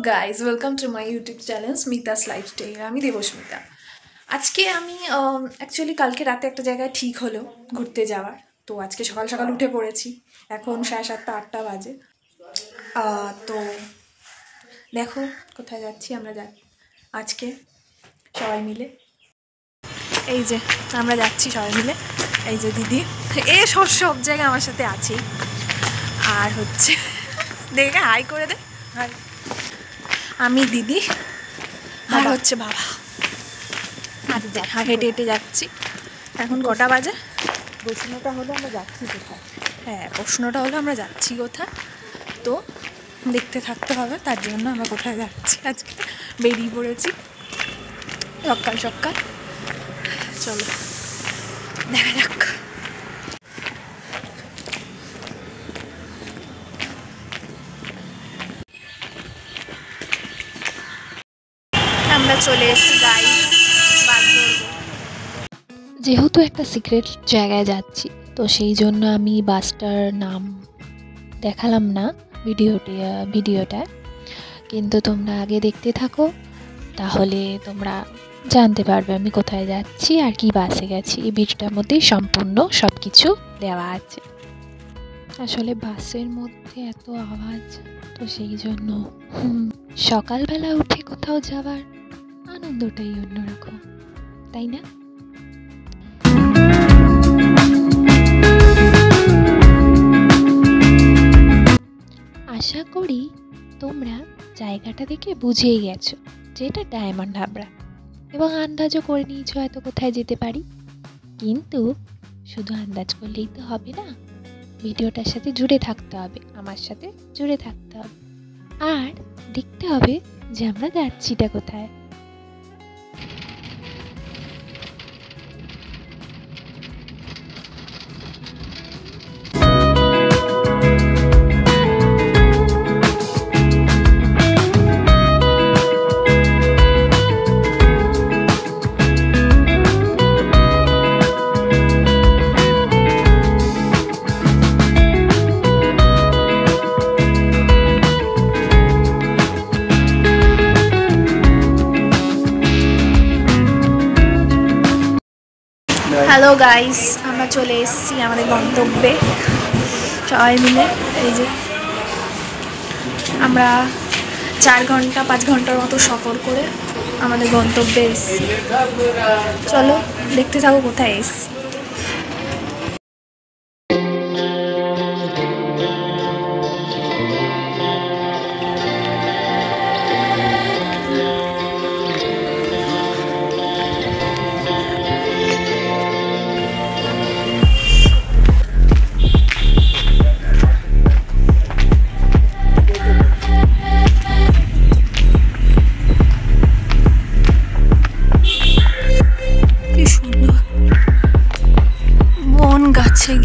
Guys, welcome to my YouTube channel Smita's lifestyle. আমি দেবস্মিতা। আজকে আমি অ্যাকচুয়ালি কালকে রাতে একটা জায়গায় ঠিক হলো ঘুরতে যাওয়ার। তো আজকে সকাল সকাল উঠে পড়েছি, এখন 7:30 8টা বাজে। তো দেখো কোথায় যাচ্ছি আমরা আজকে সবাই মিলে। এই যে আমরা যাচ্ছি সবাই মিলে, এই যে দিদি সব জায়গায় আমার সাথে আছে। আর হচ্ছে দেখে হাই করে দে, হাই। আমি দিদি আর হচ্ছে বাবা, হেঁটে হেঁটে যাচ্ছি। এখন কটা বাজে? প্রশ্নটা হলো আমরা যাচ্ছি কোথায়। হ্যাঁ, প্রশ্নটা হলো আমরা যাচ্ছি কোথায়। তো দেখতে থাকতে হবে, তার জন্য আমরা কোথায় যাচ্ছি আজকে বেরিয়ে পড়েছি সকাল সকাল। চলো দেখা যাক। আমরা চলে এসেছি গাইস, বাস ধরবো। যেহেতু একটা সিক্রেট জায়গায় যাচ্ছি, তো সেই জন্য আমি বাসটার নাম দেখালাম না ভিডিওটায়, কিন্তু তোমরা আগে দেখতে থাকো, তাহলে তোমরা জানতে পারবে আমি কোথায় যাচ্ছি আর কি বাসে গেছি। এই ভিডিওটার মধ্যেই সম্পূর্ণ সব কিছু দেওয়া আছে। আসলে বাসের মধ্যে এত আওয়াজ, তো সেই জন্য সকালবেলা উঠে কোথাও যাওয়ার আনন্দটাই অন্যরকম, তাই না? আশা করি তোমরা জায়গাটা দেখে বুঝেই গেছো যে এটা ডায়মন্ড হাবড়া, এবং আন্দাজও করে নিয়েছো হয়তো কোথায় যেতে পারি। কিন্তু শুধু আন্দাজ করলেই তো হবে না, ভিডিওটার সাথে জুড়ে থাকতে হবে, আমার সাথে জুড়ে থাকতে হবে, আর দেখতে হবে যে আমরা যাচ্ছিটা কোথায়। হ্যালো গাইস, আমরা চলে এসেছি আমাদের গন্তব্যে সবাই মিলে। এই যে আমরা 4-5 ঘন্টার মতো সফর করে আমাদের গন্তব্যে এসেছি। চলো দেখতে থাকো কোথায় এসেছি।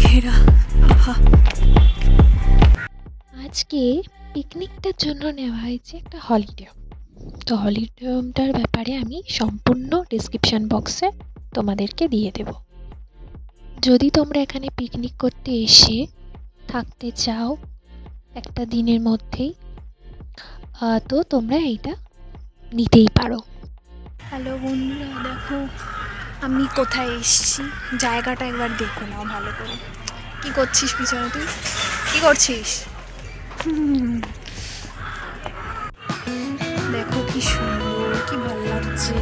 ঘেরা আজকে পিকনিকটার জন্য নেওয়া হয়েছে একটা হলিডে হোম। তো হলিডে হোমটার ব্যাপারে আমি সম্পূর্ণ ডিসক্রিপশন বক্সে তোমাদেরকে দিয়ে দেব। যদি তোমরা এখানে পিকনিক করতে এসে থাকতে চাও একটা দিনের মধ্যেই, তো তোমরা এইটা নিতেই পারো। হ্যালো বন্ধুরা, দেখো আমি কোথায় এসেছি, জায়গাটা একবার দেখো নাও ভালো করে। কি করছিস পিছনে? তুই কি করছিস? দেখো কি সুন্দর, কি ভালো লাগছে।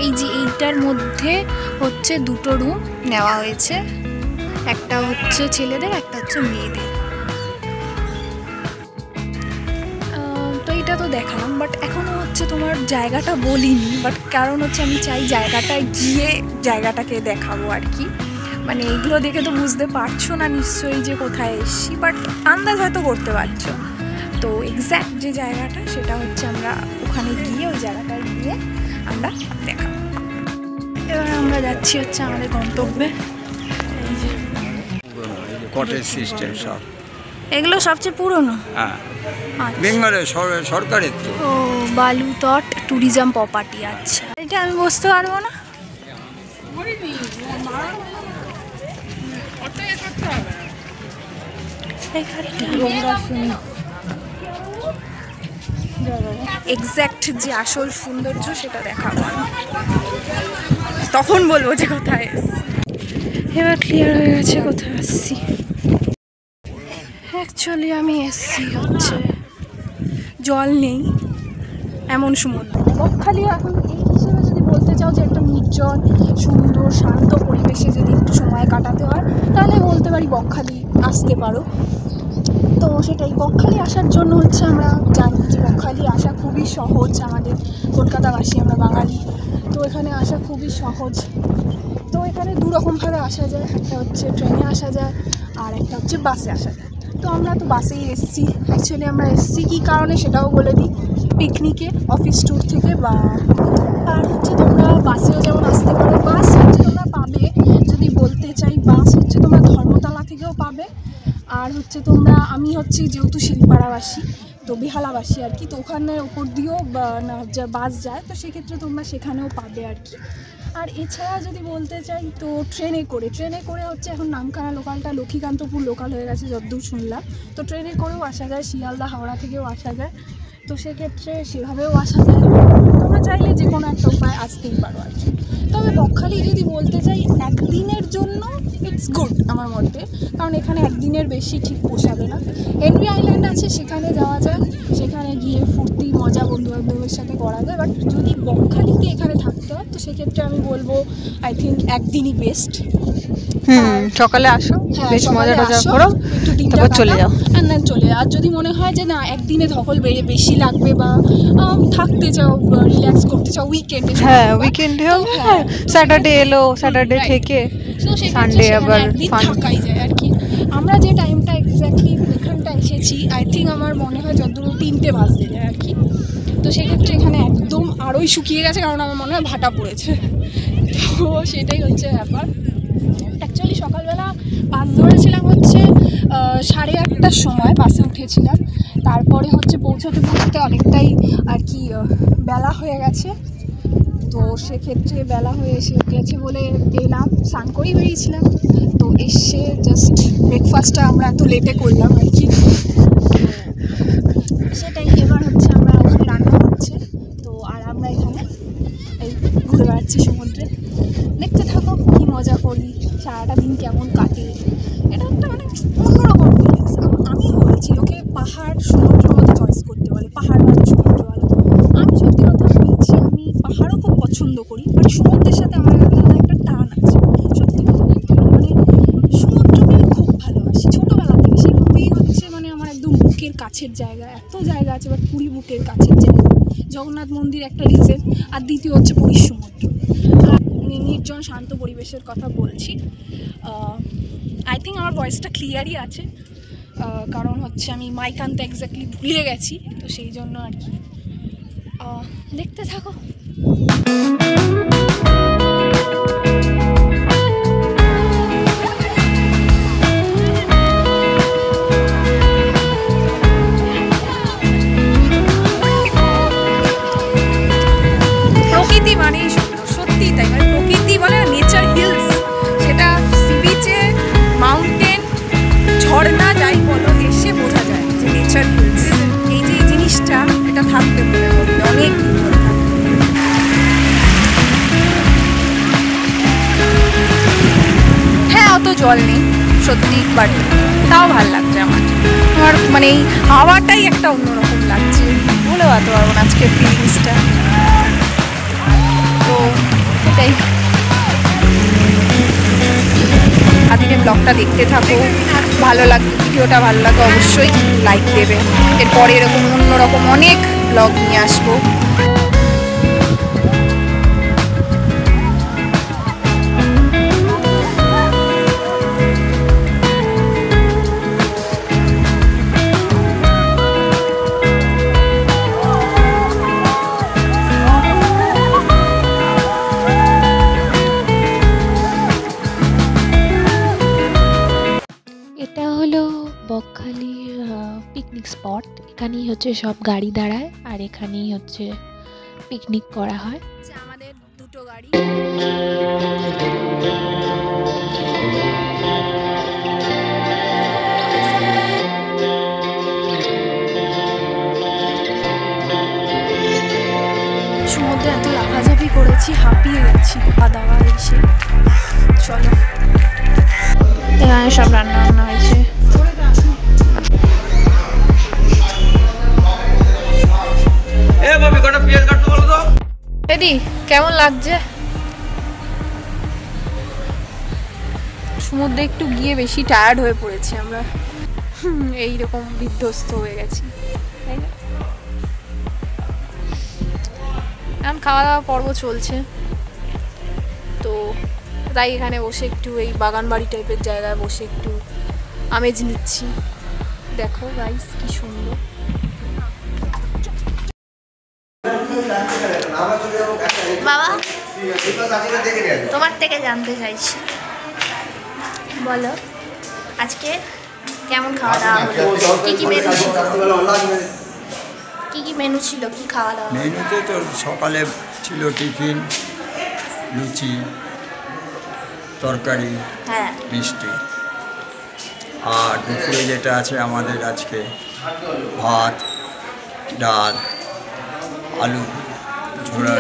এই যে এইটার মধ্যে হচ্ছে 2টো রুম নেওয়া হয়েছে, একটা হচ্ছে ছেলেদের, একটা হচ্ছে মেয়েদের। এটা তো দেখালাম, বাট এখনও হচ্ছে তোমার জায়গাটা বলিনি, বাট কারণ হচ্ছে আমি চাই জায়গাটায় গিয়ে জায়গাটাকে দেখাবো আর কি। মানে এইগুলো দেখে তো বুঝতে পারছো না নিশ্চয়ই যে কোথায় এসছি, বাট আন্দাজ হয়তো করতে পারছো। তো এক্স্যাক্ট যে জায়গাটা সেটা হচ্ছে আমরা ওখানে গিয়ে ওই জায়গাটায় গিয়ে আমরা দেখাবো। এবার আমরা যাচ্ছি হচ্ছে আমাদের গন্তব্যে। এই যে কটেজ সিস্টেম সব, এগুলো সবচেয়ে পুরনো। হ্যাঁ, বেঙ্গলের সরকারের তো। ও, বালুতট ট্যুরিজম প্রপার্টি। আচ্ছা, এটা আমি বসতে পারবো না। এক্স্যাক্ট যে আসল সৌন্দর্য সেটা দেখাবো আমি, তখন বলবো যে কোথায় এসছি। এবার ক্লিয়ার হয়ে গেছে কোথায় আসছি। অ্যাকচুয়ালি আমি এসছি হচ্ছে জল নেই এমন সমুদ্র। বকখালি এখন এই হিসেবে যদি বলতে চাও যে একটা নির্জন সুন্দর শান্ত পরিবেশে যদি একটু সময় কাটাতে হয় তাহলে বলতে পারি বকখালি আসতে পারো। তো সেটাই, বকখালি আসার জন্য হচ্ছে আমরা জানি যে বকখালি আসা খুবই সহজ, আমাদের কলকাতাবাসী আমরা বাঙালি, তো এখানে আসা খুবই সহজ। তো এখানে দুরকমভাবে আসা যায়, একটা হচ্ছে ট্রেনে আসা যায় আর একটা হচ্ছে বাসে আসা যায়। তো আমরা তো বাসেই এসেছি। অ্যাকচুয়ালি আমরা এসেছি কী কারণে সেটাও বলে দিই, পিকনিকে অফিস ট্যুর থেকে। বা আর হচ্ছে তোমরা বাসেও যেমন আসতে পারো, বাস হচ্ছে তোমরা পাবে যদি বলতে চাই, বাস হচ্ছে তোমরা ধর্মতলা থেকেও পাবে। আর হচ্ছে তোমরা, আমি হচ্ছে যেহেতু শিলপাড়াবাসী তো বেহালাবাসী আর কি, তো ওখানের ওপর দিয়েও বাস যায়, তো সেক্ষেত্রে তোমরা সেখানেও পাবে আর কি। আর এছাড়া যদি বলতে চাই তো ট্রেনে করে হচ্ছে এখন নামখানা লোকালটা লক্ষ্মীকান্তপুর লোকাল হয়ে গেছে যতদূর শুনলাম, তো ট্রেনে করেও আসা যায়, শিয়ালদা হাওড়া থেকেও আসা যায়, তো সেক্ষেত্রে সেভাবেও আসা যায়। তোমরা চাইলে যে কোনো একটা উপায় আসতেই পারো আর কি। তবে বকখালি যদি বলতে চাই একদিনের জন্য ইটস গুড আমার মতে, কারণ এখানে একদিনের বেশি ঠিক পোষাবে না। হেনরি আইল্যান্ড আছে, সেখানে যাওয়া যায়, সেখানে গিয়ে ফুর্তি মজা বন্ধুবান্ধবের সাথে করা যায়। বাট যদি বকখালিতে এখানে থাকতে হয় তো সেক্ষেত্রে আমি বলবো আই থিঙ্ক একদিনই বেস্ট। সকালে আসো, বেশ মজা টজা করো, একটু তারপর চলে যাও। আর না চলে যাও। আর যদি মনে হয় যে না একদিনে ধকল বেশি লাগবে বা থাকতে চাও, রিল্যাক্স করতে চাও উইকেন্ডে, হ্যাঁ উইকেন্ডে হোক, স্যাটারডে এলো, স্যাটারডে থেকে সানডে আবার থাকাই যায় আর কি। আমরা যে টাইমটা এক্স্যাক্টলি এখানটা এসেছি আই থিঙ্ক আমার মনে হয় যতদূর 3টে বাজতে যায় আর কি। তো সেক্ষেত্রে এখানে একদম আরোই শুকিয়ে গেছে, কারণ আমার মনে হয় ভাটা পড়েছে। তো সেটাই হচ্ছে ব্যাপার। অ্যাকচুয়ালি সকালবেলা বাস ধরেছিলাম হচ্ছে 8:30টার সময় বাসে উঠেছিলাম, তারপরে হচ্ছে পৌঁছতে অনেকটাই আর কি বেলা হয়ে গেছে। তো সেক্ষেত্রে বেলা হয়ে এসে গেছে বলে এলাম, স্নান করেই বেরিয়েছিলাম, তো এসে জাস্ট ব্রেকফাস্টটা আমরা এত লেটে করলাম আর কি। সেটাই, এবার হচ্ছে আমরা ওখানে রান্না হচ্ছে, তো আর আমরা এখানে এই ঘুরে বেড়াচ্ছি সমুদ্রে। দেখতে থাকো কী মজা করি, সারাটা দিন কেমন কাটে। এটা একটা মানে অন্যরকম ফিলিংস। আমি বলছি লোকে পাহাড় সমুদ্রের মধ্যে চয়েস করতে বলে, পাহাড় ভালো সমুদ্র ভালো। আমি সত্যি কথা বলছি, আমি পাহাড়ও খুব পছন্দ করি, বাট সমুদ্রের সাথে আমার আলাদা একটা টান আছে। সত্যি কথা বলতে মানে সমুদ্রকে আমি খুব ভালোবাসি ছোটোবেলা থেকে, সেইভাবেই হচ্ছে মানে আমার একদম বুকের কাছের জায়গা। এত জায়গা আছে, বাট পুরী বুকের কাছের জায়গা। জগন্নাথ মন্দির একটা রিজন, আর দ্বিতীয় হচ্ছে পুরীর সমুদ্র। আর নির্জন শান্ত পরিবেশের কথা বলছি। আই থিঙ্ক আমার ভয়েসটা ক্লিয়ারই আছে, কারণ হচ্ছে আমি মাইক আনতে এক্স্যাক্টলি ভুলে গেছি, তো সেই জন্য আর কি। দেখতে থাকো। প্রকৃতি মানেই সুন্দর, সত্যিই তাই। মানে প্রকৃতি বলে নেচার হিলস, সেটা সি বিচে মাউন্টেন ঝর্ণা যাই বলো, এসে বোঝা যায় যে নেচার হিলস। এই যে জিনিসটা এটা থাকবে মনের মধ্যে অনেক দিন ধরে থাকবে। হ্যাঁ অত জল নেই সত্যি, বাট তাও ভালো লাগছে আমার মানে এই হাওয়াটাই একটা অন্যরকম লাগছে, বলে বাতো পারবো না আজকের ফিলিংসটা। তো এটাই, আদিনের ব্লগটা দেখতে থাকো, ভালো লাগবে, ভিডিওটা ভালো লাগে অবশ্যই লাইক দেবে। এরপরে এরকম অন্যরকম অনেক ব্লগ নিয়ে আসবো। এটা হলো বকখালির পিকনিক স্পট। এখানেই হচ্ছে সব গাড়ি দাঁড়ায় আর এখানেই হচ্ছে পিকনিক করা হয়। আমাদের দুটো গাড়ি, সমুদ্রে এত লাফাঝাপি করেছি, হাঁপিয়ে গেছি খাওয়া দাওয়া এসে। চলো, এখানে সব রান্না বান্না হয়েছে। এদি কেমন লাগছে? সমুদ্রে একটু গিয়ে বেশি টায়ার্ড হয়ে পড়েছি আমরা, এইরকম বিধ্বস্ত হয়ে গেছি, তাই না? এখন খাওয়া দাওয়া পর্ব চলছে, তো তাই এখানে বসে একটু এই বাগান বাড়ি টাইপের জায়গায় বসে একটু আমেজ নিচ্ছি। দেখো গাইস কি সুন্দর। বাবা, তোমার থেকে জানতে চাইছি, বলো আজকে কেমন খাওয়া দাওয়া হলো? কি কি মেনু ছিল? কি মেনু ছিল? কি খাওয়া দাওয়া? মেনুতে তো সকালে ছিল টিফিন, লুচি, তরকারি, হ্যাঁ, মিষ্টি। আর দুপুরে যেটা আছে আমাদের আজকে ভাত, ডাল, আলু ঝোড়া,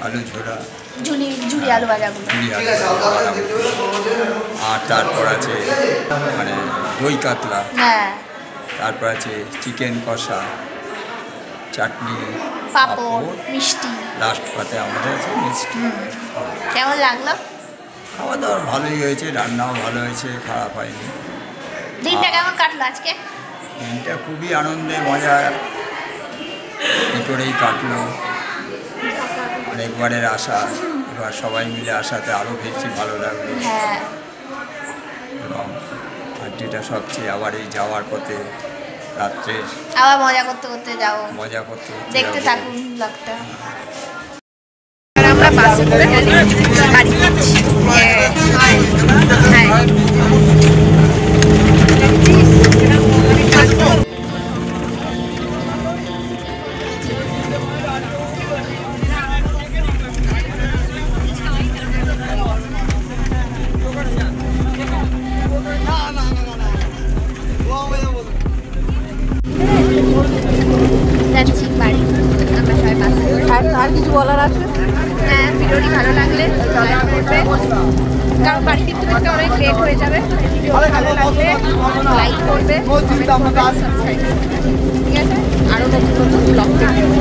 আলু ঝোড়া, ঝুড়ি আলু ভাজাগুলো। আর তারপর আছে মানে দই কাতলা, হ্যাঁ, তারপর আছে চিকেন কষা, চাটনি, পাঁপড়, মিষ্টি। লাস্ট পাতে আমাদের আছে মিষ্টি। কেমন লাগলো? খাওয়া দাওয়া ভালোই হয়েছে, রান্নাও ভালো হয়েছে, খারাপ হয়নি। দিনটা কেমন কাটলো আজকে? দিনটা খুবই আনন্দে মজা করেই কাটলো। অনেকবারের আশা, এবার সবাই মিলে আসাতে আরও বেশি ভালো লাগলো। হ্যাঁ, এবং আর যেটা সবচেয়ে আবার এই যাওয়ার পথে রাত্রে আবার মজা করতে করতে যাবো, মজা করতে করতে দেখতে যাবো। থাকুন ব্লগটা। আর আমরা বাসে করে বাড়ি যাচ্ছি। যাচ্ছি বাড়ি, আমরা সবাই বাসে করে। আর কিছু বলার আছে? হ্যাঁ, ভিডিওটি ভালো লাগলে জয়েন করবে, কারণ বাড়ি ফিরতে ফিরতে অনেক লেট হয়ে যাবে। ভিডিও ভালো লাগলে লাইক করবে, কমেন্ট করবে, সাবস্ক্রাইব করবে। ঠিক আছে? আরও নতুন নতুন ব্লগ দেখবে।